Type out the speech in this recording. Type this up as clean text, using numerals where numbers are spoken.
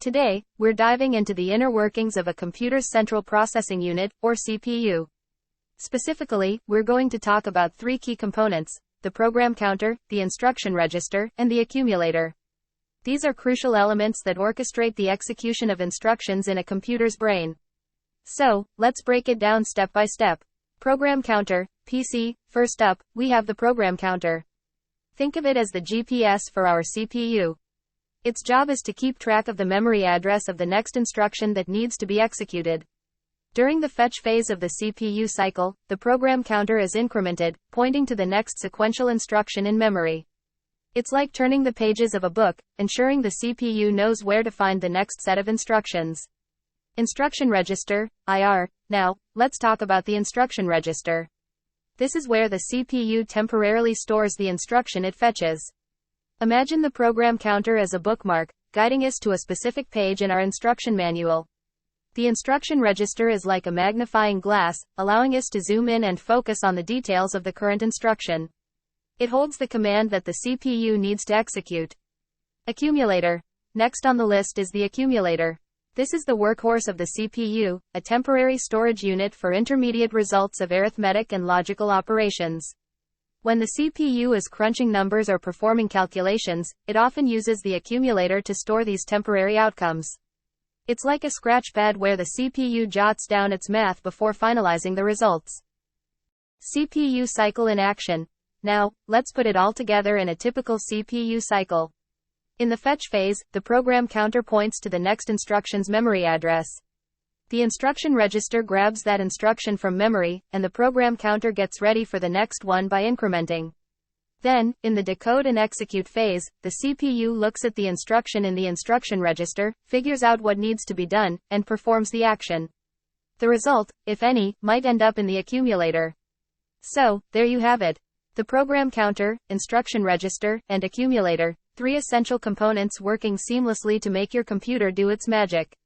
Today, we're diving into the inner workings of a computer's central processing unit, or CPU. Specifically, we're going to talk about three key components: the program counter, the instruction register, and the accumulator. These are crucial elements that orchestrate the execution of instructions in a computer's brain. So, let's break it down step by step. Program counter, PC. First up, we have the program counter. Think of it as the GPS for our CPU. Its job is to keep track of the memory address of the next instruction that needs to be executed. During the fetch phase of the CPU cycle, the program counter is incremented, pointing to the next sequential instruction in memory. It's like turning the pages of a book, ensuring the CPU knows where to find the next set of instructions. Instruction register, IR. Now, let's talk about the instruction register. This is where the CPU temporarily stores the instruction it fetches. Imagine the program counter as a bookmark, guiding us to a specific page in our instruction manual. The instruction register is like a magnifying glass, allowing us to zoom in and focus on the details of the current instruction. It holds the command that the CPU needs to execute. Accumulator. Next on the list is the accumulator. This is the workhorse of the CPU, a temporary storage unit for intermediate results of arithmetic and logical operations. When the CPU is crunching numbers or performing calculations, it often uses the accumulator to store these temporary outcomes. It's like a scratchpad where the CPU jots down its math before finalizing the results. CPU cycle in action. Now, let's put it all together in a typical CPU cycle. In the fetch phase, the program counter points to the next instruction's memory address. The instruction register grabs that instruction from memory, and the program counter gets ready for the next one by incrementing. Then, in the decode and execute phase, the CPU looks at the instruction in the instruction register, figures out what needs to be done, and performs the action. The result, if any, might end up in the accumulator. So, there you have it. The program counter, instruction register, and accumulator, three essential components working seamlessly to make your computer do its magic.